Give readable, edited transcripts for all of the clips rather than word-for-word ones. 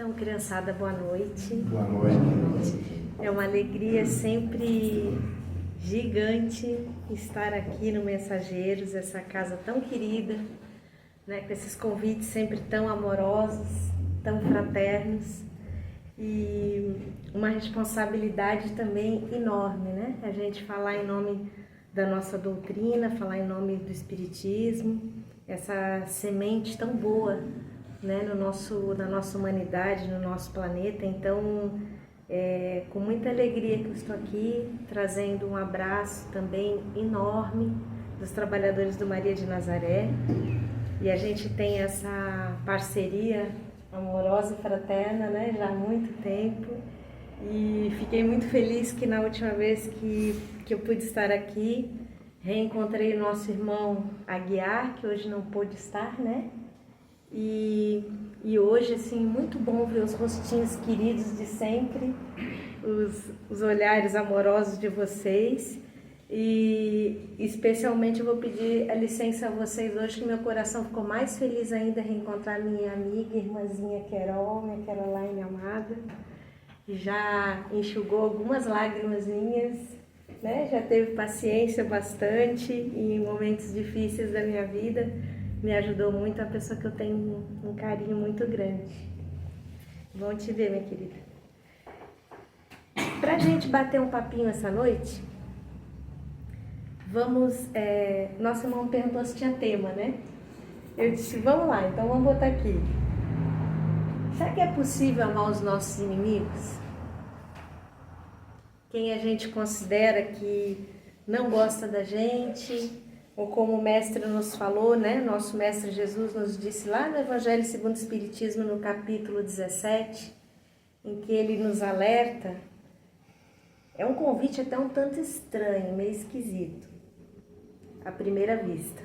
Então, criançada, boa noite. Boa noite. É uma alegria sempre gigante estar aqui no Mensageiros, essa casa tão querida, né, com esses convites sempre tão amorosos, tão fraternos e uma responsabilidade também enorme, né? A gente falar em nome da nossa doutrina, falar em nome do Espiritismo, essa semente tão boa, né, na nossa humanidade, no nosso planeta. Então, com muita alegria que eu estou aqui, trazendo um abraço também enorme dos trabalhadores do Maria de Nazaré. E a gente tem essa parceria amorosa e fraterna, né, já há muito tempo. E fiquei muito feliz que na última vez que eu pude estar aqui, reencontrei o nosso irmão Aguiar, que hoje não pôde estar, né? E hoje, assim, muito bom ver os rostinhos queridos de sempre, os olhares amorosos de vocês. E especialmente eu vou pedir a licença a vocês hoje, que meu coração ficou mais feliz ainda reencontrar minha amiga, irmãzinha Carol, minha Caroline amada, que já enxugou algumas lágrimas minhas, né? Já teve paciência bastante em momentos difíceis da minha vida. Me ajudou muito, a pessoa que eu tenho um carinho muito grande. Bom te ver, minha querida. Pra gente bater um papinho essa noite, vamos... nosso irmão perguntou se tinha tema, né? Eu disse, vamos lá, então vamos botar aqui. Será que é possível amar os nossos inimigos? Quem a gente considera que não gosta da gente, ou como o mestre nos falou, né? Nosso mestre Jesus nos disse lá no Evangelho segundo o Espiritismo, no capítulo 17, em que ele nos alerta, é um convite até um tanto estranho, meio esquisito, à primeira vista,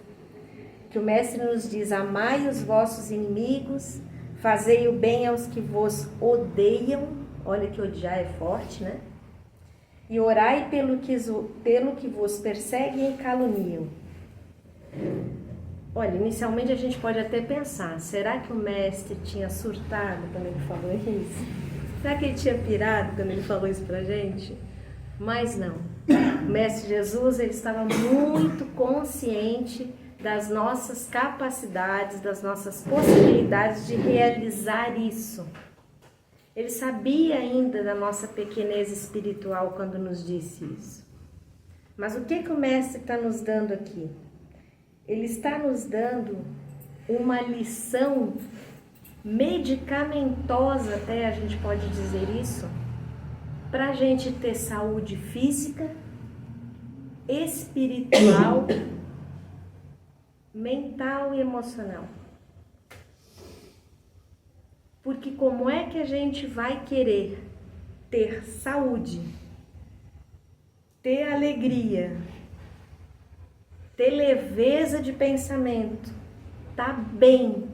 que o mestre nos diz, amai os vossos inimigos, fazei o bem aos que vos odeiam, olha que odiar é forte, né? E orai pelo que vos perseguem e caluniam. Olha, inicialmente a gente pode até pensar, será que o mestre tinha surtado quando ele falou isso? Será que ele tinha pirado quando ele falou isso pra gente? Mas não. O mestre Jesus, ele estava muito consciente das nossas capacidades, das nossas possibilidades de realizar isso. Ele sabia ainda da nossa pequenez espiritual quando nos disse isso. Mas o que o mestre está nos dando aqui? Ele está nos dando uma lição medicamentosa, até a gente pode dizer isso, para a gente ter saúde física, espiritual, mental e emocional. Porque como é que a gente vai querer ter saúde, ter alegria, ter leveza de pensamento, tá bem,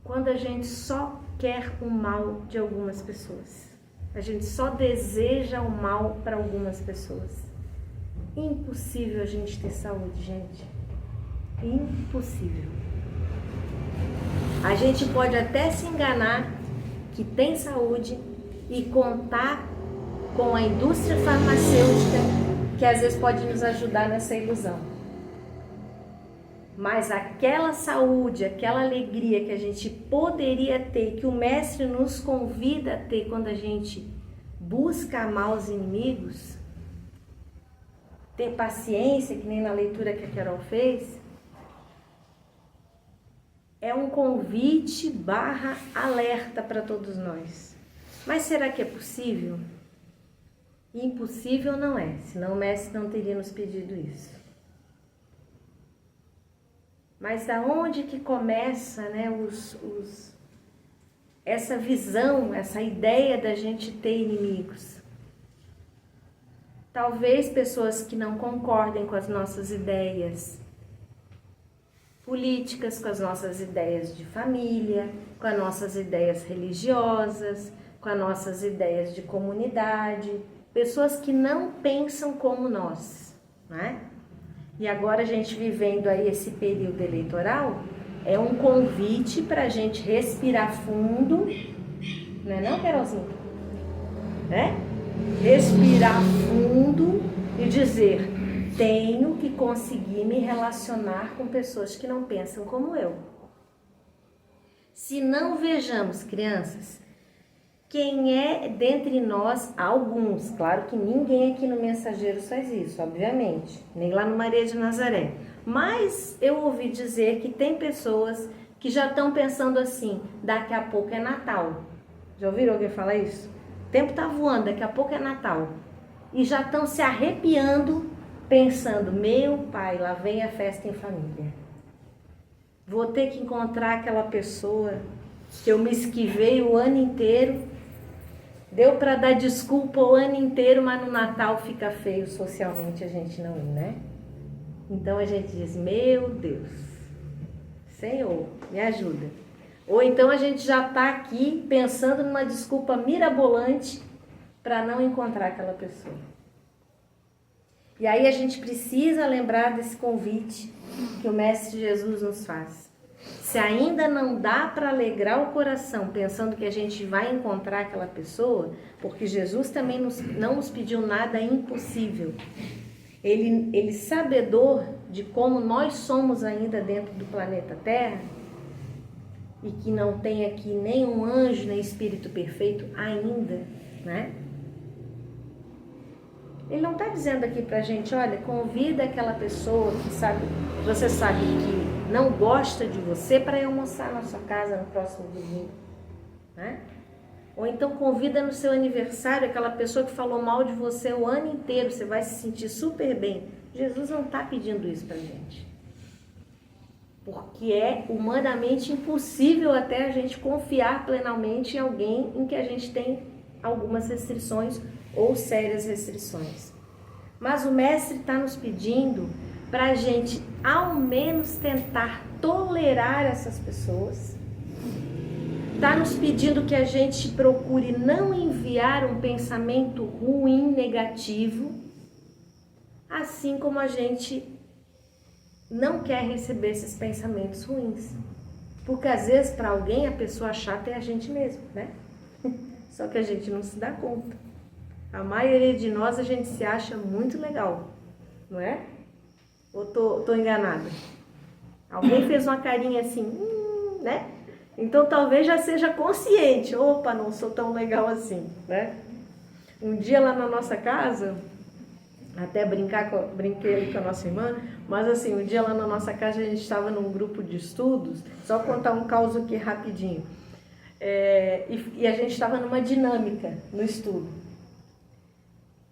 quando a gente só quer o mal de algumas pessoas, a gente só deseja o mal para algumas pessoas? Impossível a gente ter saúde, gente. Impossível. A gente pode até se enganar que tem saúde e contar com a indústria farmacêutica, que às vezes pode nos ajudar nessa ilusão. Mas aquela saúde, aquela alegria que a gente poderia ter, que o mestre nos convida a ter quando a gente busca amar os inimigos, ter paciência, que nem na leitura que a Carol fez, é um convite / alerta para todos nós. Mas será que é possível? Impossível não é, senão o mestre não teria nos pedido isso. Mas da onde que começa, né, essa visão, essa ideia da gente ter inimigos? Talvez pessoas que não concordem com as nossas ideias políticas, com as nossas ideias de família, com as nossas ideias religiosas, com as nossas ideias de comunidade, pessoas que não pensam como nós, né? E agora a gente vivendo aí esse período eleitoral, É um convite para a gente respirar fundo, não é não, Carolzinha? Né? Respirar fundo e dizer, tenho que conseguir me relacionar com pessoas que não pensam como eu. Se não vejamos, crianças, quem é dentre nós, alguns, claro que ninguém aqui no Mensageiros faz isso, obviamente, nem lá no Maria de Nazaré, mas eu ouvi dizer que tem pessoas que já estão pensando assim, daqui a pouco é Natal. Já ouviram alguém falar isso? O tempo tá voando, daqui a pouco é Natal. E já estão se arrepiando, pensando, meu pai, lá vem a festa em família. Vou ter que encontrar aquela pessoa que eu me esquivei o ano inteiro. Deu para dar desculpa o ano inteiro, mas no Natal fica feio socialmente a gente não ir, né? Então a gente diz, meu Deus, Senhor, me ajuda. Ou então a gente já está aqui pensando numa desculpa mirabolante para não encontrar aquela pessoa. E aí a gente precisa lembrar desse convite que o Mestre Jesus nos faz. Se ainda não dá para alegrar o coração pensando que a gente vai encontrar aquela pessoa, porque Jesus também não nos pediu nada impossível. Ele sabedor de como nós somos ainda dentro do planeta Terra, e que não tem aqui nenhum anjo, nem espírito perfeito ainda, né? Ele não está dizendo aqui pra gente, olha, convida aquela pessoa que você sabe que não gosta de você para ir almoçar na sua casa no próximo domingo, né? Ou então convida no seu aniversário aquela pessoa que falou mal de você o ano inteiro, você vai se sentir super bem. Jesus não está pedindo isso pra gente. Porque é humanamente impossível até a gente confiar plenamente em alguém em que a gente tem algumas restrições ou sérias restrições. Mas o Mestre está nos pedindo para a gente ao menos tentar tolerar essas pessoas. Está nos pedindo que a gente procure não enviar um pensamento ruim, negativo, assim como a gente não quer receber esses pensamentos ruins. Porque às vezes para alguém a pessoa chata é a gente mesmo, né? Só que a gente não se dá conta. A maioria de nós a gente se acha muito legal, não é? Ou tô enganada? Alguém fez uma carinha assim, né? Então talvez já seja consciente. Opa, não sou tão legal assim, né? Um dia lá na nossa casa, até brinquei ali com a nossa irmã, mas assim, um dia lá na nossa casa a gente estava num grupo de estudos, só contar um caos aqui rapidinho. E a gente estava numa dinâmica no estudo.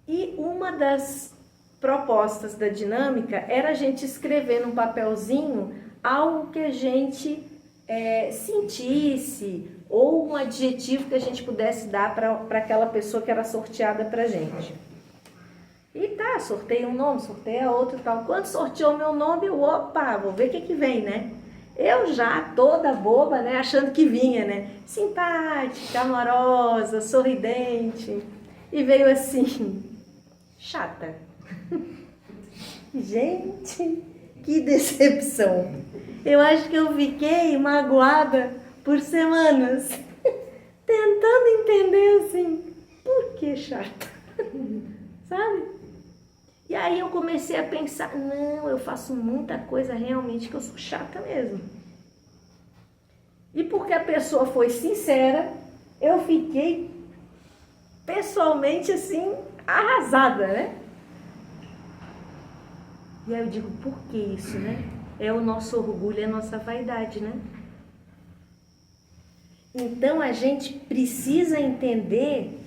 E uma das propostas da dinâmica era a gente escrever num papelzinho algo que a gente sentisse, ou um adjetivo que a gente pudesse dar para aquela pessoa que era sorteada para a gente. E tá, sorteio um nome, sorteia outro e tal. Quando sorteou meu nome, opa, vou ver o que vem, né? Eu já, toda boba, né, achando que vinha, né? Simpática, amorosa, sorridente. E veio assim, chata. Gente, que decepção. Eu acho que eu fiquei magoada por semanas, tentando entender assim, por que chata? Sabe? E aí eu comecei a pensar, não, eu faço muita coisa realmente que eu sou chata mesmo. E porque a pessoa foi sincera, eu fiquei pessoalmente assim, arrasada, né? E aí eu digo, por que isso, né? É o nosso orgulho, é a nossa vaidade, né? Então a gente precisa entender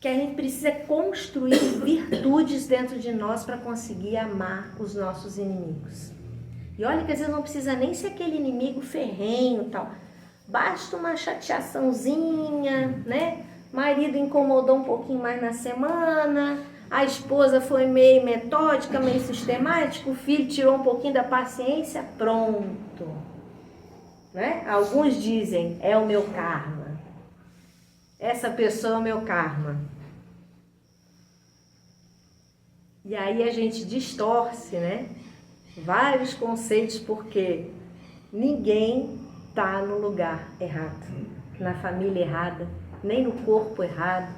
que a gente precisa construir virtudes dentro de nós para conseguir amar os nossos inimigos. E olha que às vezes não precisa nem ser aquele inimigo ferrenho e tal. Basta uma chateaçãozinha, né? Marido incomodou um pouquinho mais na semana, a esposa foi meio metódica, meio sistemática, o filho tirou um pouquinho da paciência, pronto. Né? Alguns dizem, é o meu karma. Essa pessoa é o meu karma. E aí a gente distorce, né? vários conceitos, porque ninguém está no lugar errado, na família errada, nem no corpo errado,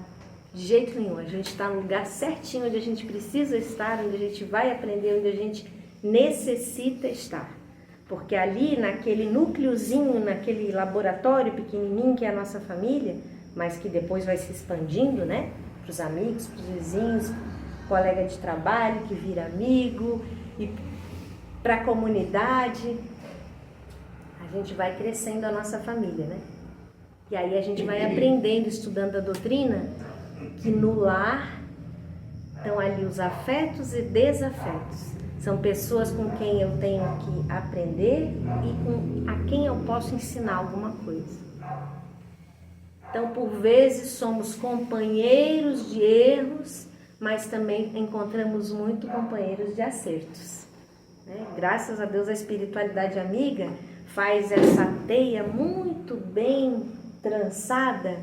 de jeito nenhum. A gente está no lugar certinho, onde a gente precisa estar, onde a gente vai aprender, onde a gente necessita estar. Porque ali, naquele núcleozinho, naquele laboratório pequenininho que é a nossa família, mas que depois vai se expandindo, né? Para os amigos, para os vizinhos, colega de trabalho que vira amigo, e para a comunidade, a gente vai crescendo a nossa família, né? E aí a gente vai aprendendo, estudando a doutrina, que no lar estão ali os afetos e desafetos. São pessoas com quem eu tenho que aprender e a quem eu posso ensinar alguma coisa. Então, por vezes, somos companheiros de erros, mas também encontramos muito companheiros de acertos. Né? Graças a Deus, a espiritualidade amiga faz essa teia muito bem trançada,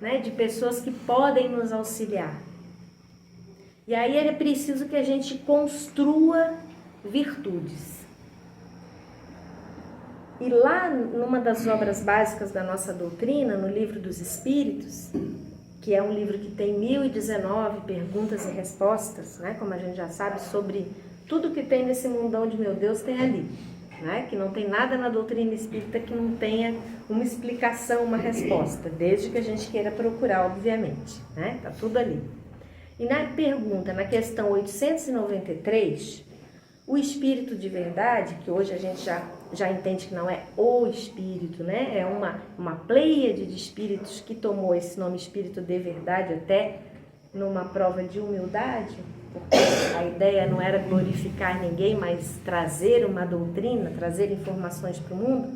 né, de pessoas que podem nos auxiliar. E aí é preciso que a gente construa virtudes. E lá, numa das obras básicas da nossa doutrina, no Livro dos Espíritos, que é um livro que tem 1019 perguntas e respostas, né, como a gente já sabe, sobre tudo que tem nesse mundão de meu Deus tem ali. Né? Que não tem nada na doutrina espírita que não tenha uma explicação, uma resposta, desde que a gente queira procurar, obviamente. Né? Tá tudo ali. E na pergunta, na questão 893, o espírito de verdade, que hoje a gente já entende que não é o espírito, né? É uma pleiade de espíritos que tomou esse nome espírito de verdade até numa prova de humildade, porque a ideia não era glorificar ninguém, mas trazer uma doutrina, trazer informações para o mundo.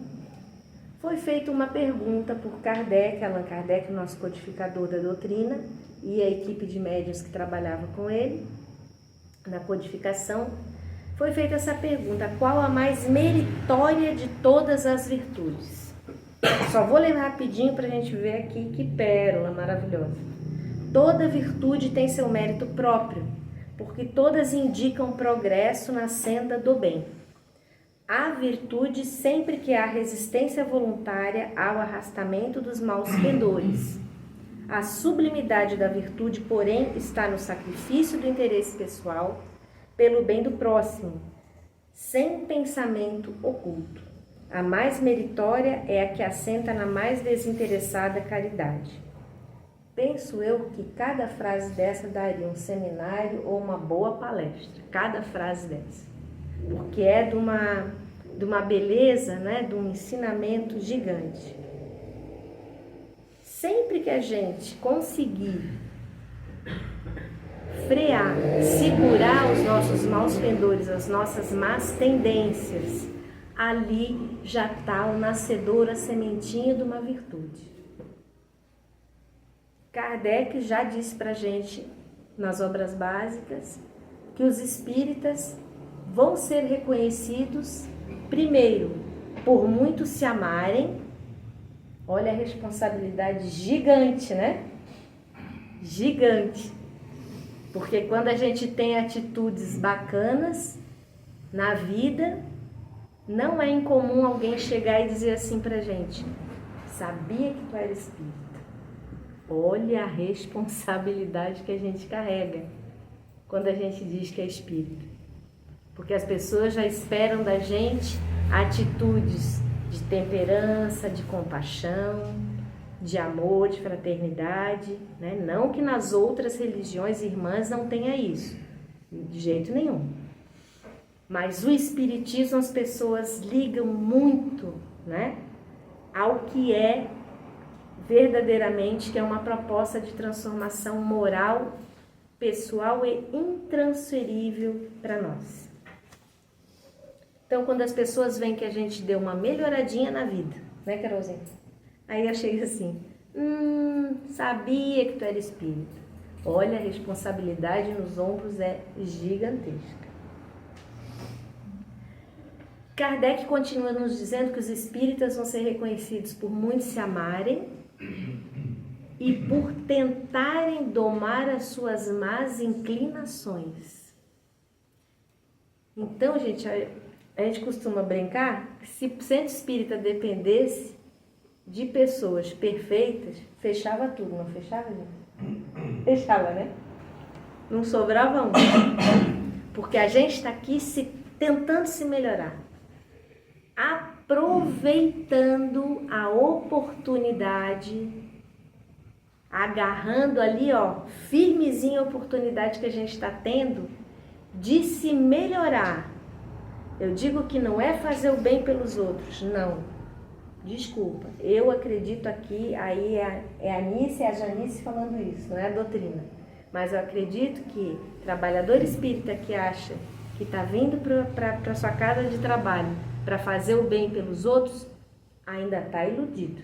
Foi feita uma pergunta por Kardec, Allan Kardec, nosso codificador da doutrina, e a equipe de médiuns que trabalhava com ele na codificação. Foi feita essa pergunta: qual a mais meritória de todas as virtudes? Só vou ler rapidinho para a gente ver aqui que pérola maravilhosa. Toda virtude tem seu mérito próprio, porque todas indicam progresso na senda do bem. Há virtude sempre que há resistência voluntária ao arrastamento dos maus pendores. A sublimidade da virtude, porém, está no sacrifício do interesse pessoal pelo bem do próximo, sem pensamento oculto. A mais meritória é a que assenta na mais desinteressada caridade. Penso eu que cada frase dessa daria um seminário ou uma boa palestra, cada frase dessa, porque é de uma beleza, né, de um ensinamento gigante. Sempre que a gente conseguir frear, segurar os nossos maus pendores, as nossas más tendências, ali já está o nascedor, a sementinha de uma virtude. Kardec já disse para a gente, nas obras básicas, que os espíritas vão ser reconhecidos, primeiro, por muitos se amarem. Olha a responsabilidade gigante, né? Gigante. Porque quando a gente tem atitudes bacanas na vida, não é incomum alguém chegar e dizer assim pra gente: sabia que tu era espírita? Olha a responsabilidade que a gente carrega quando a gente diz que é espírita. Porque as pessoas já esperam da gente atitudes de temperança, de compaixão, de amor, de fraternidade, né? Não que nas outras religiões irmãs não tenha isso, de jeito nenhum. Mas o espiritismo, as pessoas ligam muito, né, ao que é verdadeiramente, que é uma proposta de transformação moral, pessoal e intransferível para nós. Então, quando as pessoas veem que a gente deu uma melhoradinha na vida, né, Carolzinha? Aí eu chego assim: sabia que tu era espírita. Olha, a responsabilidade nos ombros é gigantesca. Kardec continua nos dizendo que os espíritas vão ser reconhecidos por muitos se amarem e por tentarem domar as suas más inclinações. Então, gente, a gente costuma brincar que se o centro espírita dependesse de pessoas perfeitas, fechava tudo, não fechava, gente? Fechava, né? Não sobrava um. Porque a gente está aqui tentando se melhorar. Aproveitando a oportunidade, agarrando ali, ó, firmezinha a oportunidade que a gente está tendo de se melhorar. Eu digo que não é fazer o bem pelos outros, não. Desculpa, eu acredito aqui, aí é a Anice e a Janice falando isso, não é a doutrina. Mas eu acredito que trabalhador espírita que acha que está vindo para sua casa de trabalho para fazer o bem pelos outros, ainda está iludido.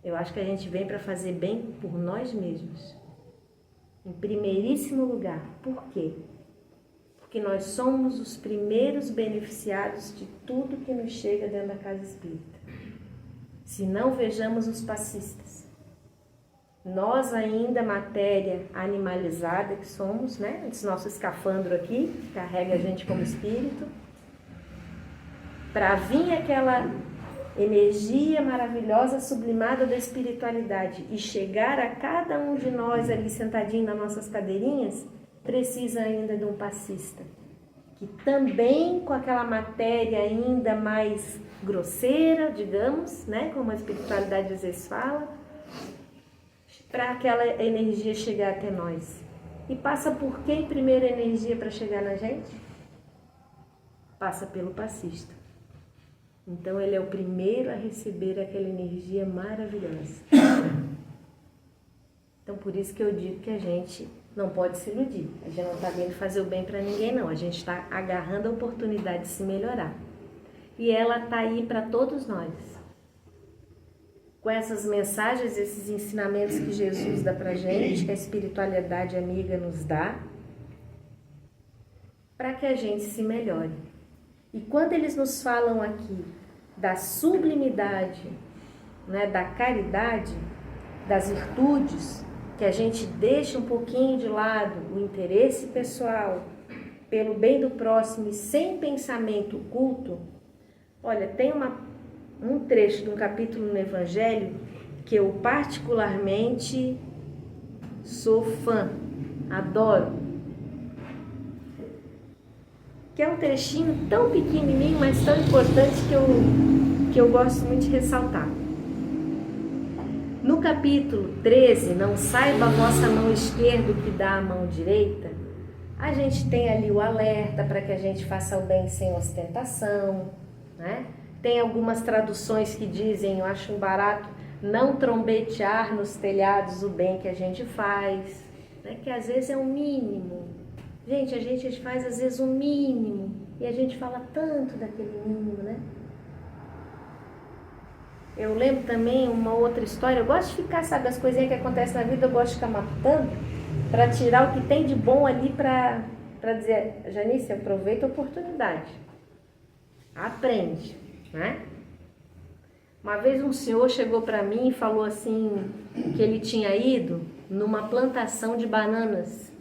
Eu acho que a gente vem para fazer bem por nós mesmos. Em primeiríssimo lugar. Por quê? Porque nós somos os primeiros beneficiados de tudo que nos chega dentro da casa espírita. Se não, vejamos os passistas. Nós ainda, matéria animalizada que somos, né? Esse nosso escafandro aqui, carrega a gente como espírito. Para vir aquela energia maravilhosa, sublimada da espiritualidade e chegar a cada um de nós ali sentadinho nas nossas cadeirinhas, precisa ainda de um passista. Que também com aquela matéria ainda mais grosseira, digamos, né? Como a espiritualidade às vezes fala, para aquela energia chegar até nós. E passa por quem primeiro a energia para chegar na gente? Passa pelo passista. Então ele é o primeiro a receber aquela energia maravilhosa. Então por isso que eu digo que a gente não pode se iludir. A gente não está vindo fazer o bem para ninguém, não. A gente está agarrando a oportunidade de se melhorar. E ela está aí para todos nós. Com essas mensagens, esses ensinamentos que Jesus dá para a gente, que a espiritualidade amiga nos dá, para que a gente se melhore. E quando eles nos falam aqui da sublimidade, né, da caridade, das virtudes, que a gente deixa um pouquinho de lado o interesse pessoal, pelo bem do próximo e sem pensamento oculto, olha, tem um trecho de um capítulo no Evangelho que eu particularmente sou fã, adoro, que é um trechinho tão pequenininho, mas tão importante que eu gosto muito de ressaltar. No capítulo 13, não saiba a vossa mão esquerda o que dá a mão direita, a gente tem ali o alerta para que a gente faça o bem sem ostentação, né? Tem algumas traduções que dizem, eu acho um barato, não trombetear nos telhados o bem que a gente faz, né? Que às vezes é o mínimo. Gente, a gente faz às vezes o mínimo e a gente fala tanto daquele mínimo, né? Eu lembro também uma outra história, eu gosto de ficar, sabe, as coisinhas que acontecem na vida, eu gosto de ficar matando para tirar o que tem de bom ali para dizer, Janice, aproveita a oportunidade, aprende, né? Uma vez um senhor chegou para mim e falou assim, que ele tinha ido numa plantação de bananas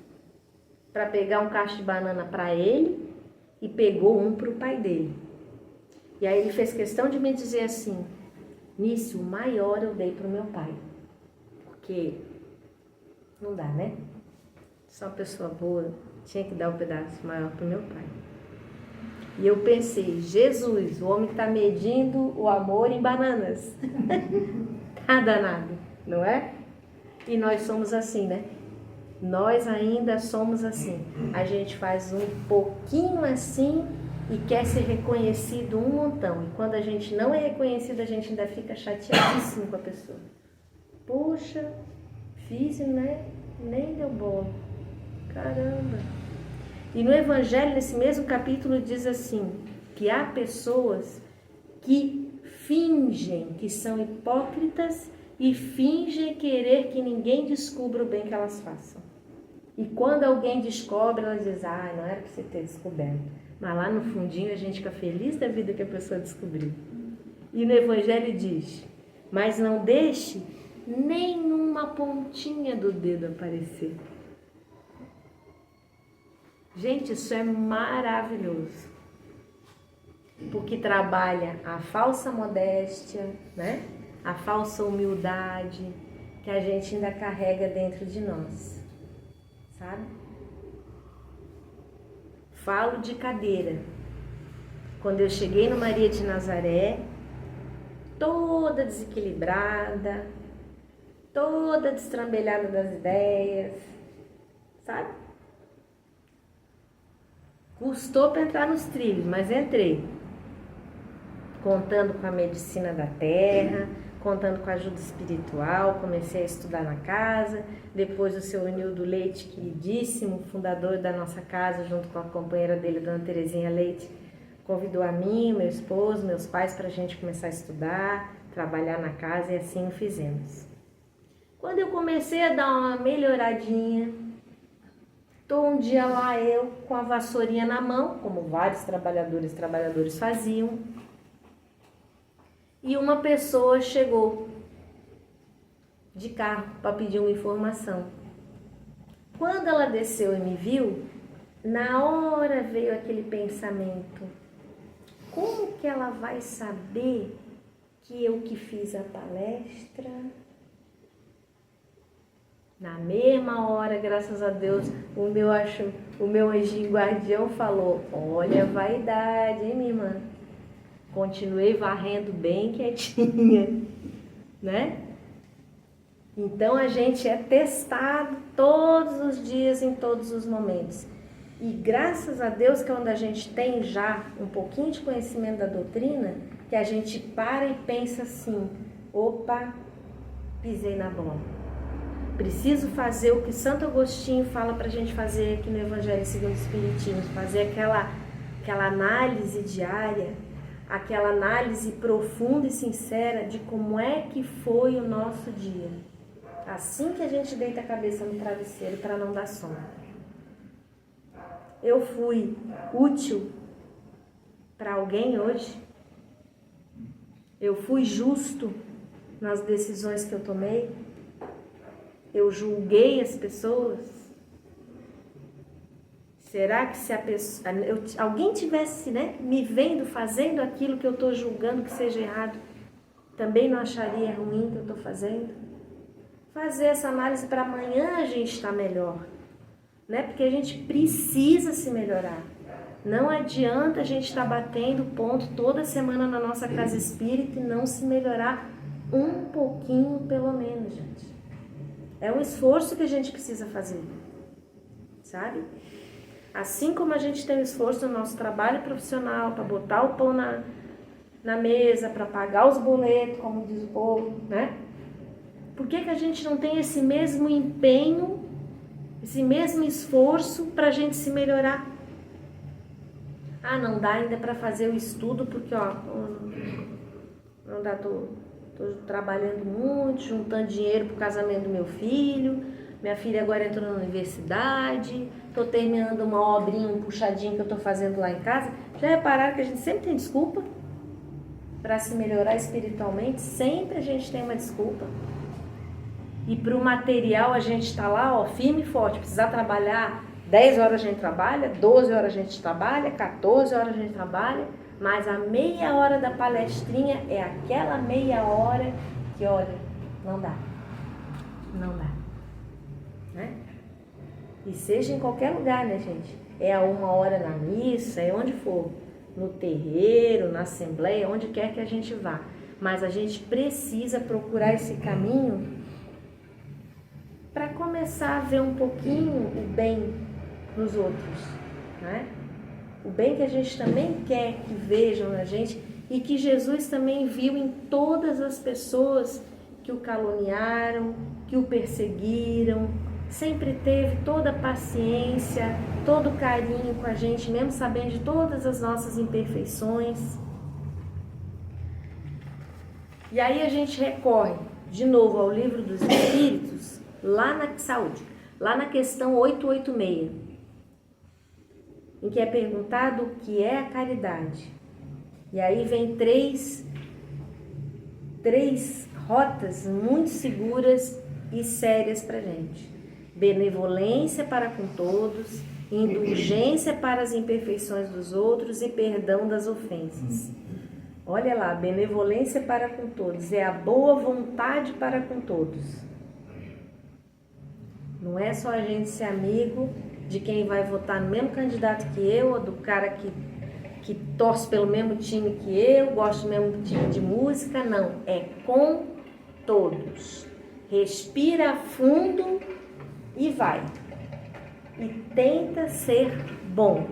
para pegar um cacho de banana para ele e pegou um para o pai dele. E aí ele fez questão de me dizer assim, Nisso, o maior eu dei para o meu pai, porque não dá, né? Só uma pessoa boa tinha que dar um pedaço maior para o meu pai. E eu pensei, Jesus, o homem que está medindo o amor em bananas. Tá danado, não é? E nós somos assim, né? Nós ainda somos assim. A gente faz um pouquinho assim e quer ser reconhecido um montão. E quando a gente não é reconhecido, a gente ainda fica chateadíssimo com a pessoa. Puxa, fiz, né? Nem deu bola. Caramba. E no Evangelho, nesse mesmo capítulo, diz assim, que há pessoas que fingem que são hipócritas e fingem querer que ninguém descubra o bem que elas façam. E quando alguém descobre, elas dizem, não era para você ter descoberto. Mas lá no fundinho a gente fica feliz da vida que a pessoa descobriu. E no Evangelho diz, mas não deixe nenhuma pontinha do dedo aparecer. Gente, isso é maravilhoso. Porque trabalha a falsa modéstia, né? A falsa humildade que a gente ainda carrega dentro de nós, sabe? Falo de cadeira. Quando eu cheguei no Maria de Nazaré, toda desequilibrada, toda destrambelhada das ideias, sabe? Custou para entrar nos trilhos, mas entrei. Contando com a medicina da terra, contando com a ajuda espiritual, comecei a estudar na casa. Depois o seu Nildo Leite, queridíssimo, fundador da nossa casa, junto com a companheira dele, Dona Terezinha Leite, convidou a mim, meu esposo, meus pais para a gente começar a estudar, trabalhar na casa, e assim o fizemos. Quando eu comecei a dar uma melhoradinha, tô um dia lá eu com a vassourinha na mão, como vários trabalhadores faziam, e uma pessoa chegou de carro para pedir uma informação. Quando ela desceu e me viu, na hora veio aquele pensamento: como que ela vai saber que eu que fiz a palestra? Na mesma hora, graças a Deus, o meu anjinho guardião falou: olha a vaidade, hein, minha irmã? Continuei varrendo bem quietinha, né? Então a gente é testado todos os dias, em todos os momentos. E graças a Deus que quando a gente tem já um pouquinho de conhecimento da doutrina, que a gente para e pensa assim: opa, pisei na bola. Preciso fazer o que Santo Agostinho fala pra gente fazer aqui no Evangelho segundo o Espiritismo, fazer aquela análise diária, aquela análise profunda e sincera de como é que foi o nosso dia. Assim que a gente deita a cabeça no travesseiro para não dar sono. Eu fui útil para alguém hoje? Eu fui justo nas decisões que eu tomei? Eu julguei as pessoas? Será que se alguém tivesse, me vendo fazendo aquilo que eu estou julgando que seja errado, também não acharia ruim o que eu estou fazendo? Fazer essa análise para amanhã a gente estar melhor, né? Porque a gente precisa se melhorar. Não adianta a gente estar batendo ponto toda semana na nossa casa espírita e não se melhorar um pouquinho pelo menos, gente. É um esforço que a gente precisa fazer, sabe? Assim como a gente tem o esforço no nosso trabalho profissional para botar o pão na mesa, para pagar os boletos, como diz o povo, né? Por que a gente não tem esse mesmo empenho, esse mesmo esforço para a gente se melhorar? Ah, não dá ainda para fazer o estudo porque, não dá, tô trabalhando muito, juntando dinheiro para o casamento do meu filho. Minha filha agora entrou na universidade, estou terminando uma obrinha, um puxadinho que eu estou fazendo lá em casa. Já repararam que a gente sempre tem desculpa para se melhorar espiritualmente? Sempre a gente tem uma desculpa. E para o material a gente está lá, firme e forte. Precisar trabalhar 10 horas a gente trabalha, 12 horas a gente trabalha, 14 horas a gente trabalha, mas a meia hora da palestrinha é aquela meia hora que, olha, não dá. Não dá. Né? E seja em qualquer lugar, né, gente? É a 1 hora na missa, é onde for, no terreiro, na assembleia, onde quer que a gente vá. Mas a gente precisa procurar esse caminho para começar a ver um pouquinho o bem nos outros, né? O bem que a gente também quer que vejam na gente e que Jesus também viu em todas as pessoas que o caluniaram, que o perseguiram. Sempre teve toda a paciência, todo o carinho com a gente, mesmo sabendo de todas as nossas imperfeições. E aí a gente recorre de novo ao Livro dos Espíritos, lá na saúde, lá na questão 886, em que é perguntado o que é a caridade. E aí vem três rotas muito seguras e sérias para a gente. Benevolência para com todos, indulgência para as imperfeições dos outros e perdão das ofensas. Olha lá, benevolência para com todos, é a boa vontade para com todos. Não é só a gente ser amigo de quem vai votar no mesmo candidato que eu, ou do cara que torce pelo mesmo time que eu, gosta do mesmo tipo de música, não. É com todos. Respira fundo e vai. E tenta ser bom.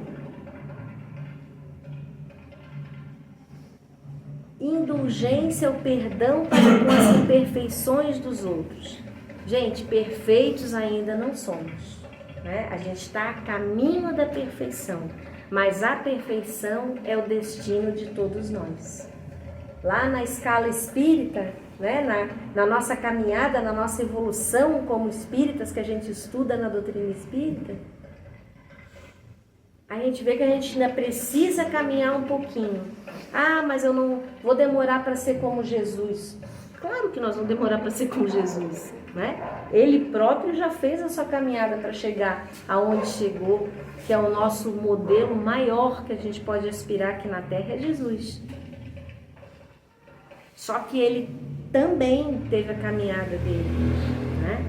Indulgência ou perdão para com as imperfeições dos outros. Gente, perfeitos ainda não somos, né? A gente está a caminho da perfeição, mas a perfeição é o destino de todos nós. Lá na escala espírita, né? na nossa caminhada, na nossa evolução como espíritas que a gente estuda na doutrina espírita, a gente vê que a gente ainda precisa caminhar um pouquinho. Ah, mas eu não vou demorar para ser como Jesus. Claro que nós vamos demorar para ser como Jesus, né? Ele próprio já fez a sua caminhada para chegar aonde chegou, que é o nosso modelo maior que a gente pode aspirar aqui na Terra, é Jesus. Só que ele também teve a caminhada dele, né?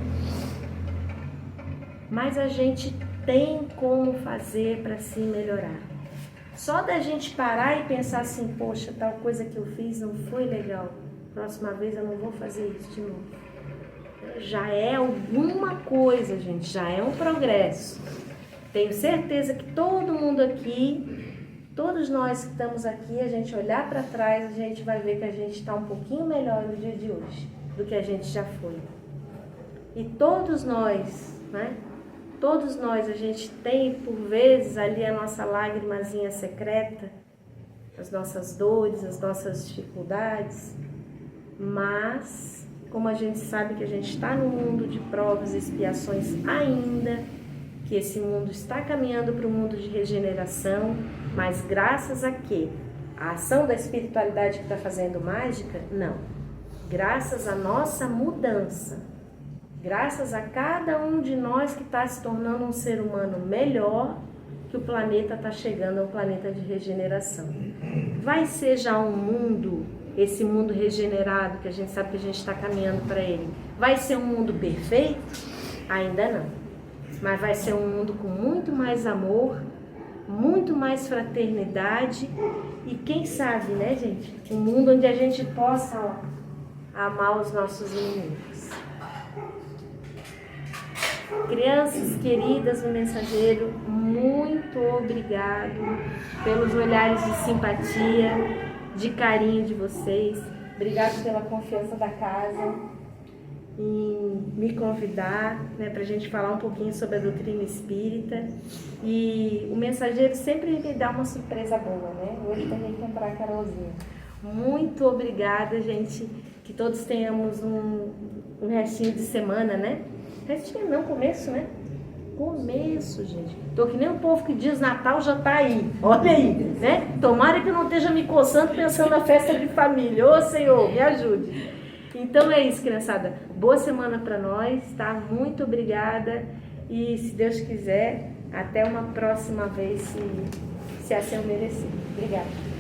Mas a gente tem como fazer para se melhorar. Só da gente parar e pensar assim, poxa, tal coisa que eu fiz não foi legal, próxima vez eu não vou fazer isso de novo. Já é alguma coisa, gente, já é um progresso. Tenho certeza que todo mundo aqui, todos nós que estamos aqui, a gente olhar para trás, a gente vai ver que a gente está um pouquinho melhor no dia de hoje do que a gente já foi. E todos nós, né? Todos nós, a gente tem por vezes ali a nossa lágrimazinha secreta, as nossas dores, as nossas dificuldades, mas como a gente sabe que a gente está no mundo de provas e expiações ainda, que esse mundo está caminhando para o mundo de regeneração, mas graças a quê? A ação da espiritualidade que está fazendo mágica? Não. Graças à nossa mudança. Graças a cada um de nós que está se tornando um ser humano melhor, que o planeta está chegando a um planeta de regeneração. Vai ser já um mundo, esse mundo regenerado, que a gente sabe que a gente está caminhando para ele, vai ser um mundo perfeito? Ainda não. Mas vai ser um mundo com muito mais amor, muito mais fraternidade e quem sabe, né, gente? Um mundo onde a gente possa amar os nossos inimigos. Crianças queridas do Mensageiro, muito obrigado pelos olhares de simpatia, de carinho de vocês. Obrigado pela confiança da casa em me convidar, né, para a gente falar um pouquinho sobre a doutrina espírita. E o Mensageiro sempre me dá uma surpresa boa, né? Hoje também comprar a Carolzinha. Muito obrigada, gente. Que todos tenhamos um restinho de semana, né? Restinho não, começo, né? Começo, gente. Tô que nem o povo que diz Natal já tá aí. Olha aí, né? Tomara que eu não esteja me coçando pensando na festa de família. Ô, Senhor, me ajude. Então é isso, criançada. Boa semana para nós, tá? Muito obrigada. E se Deus quiser, até uma próxima vez, se assim eu merecer. Obrigada.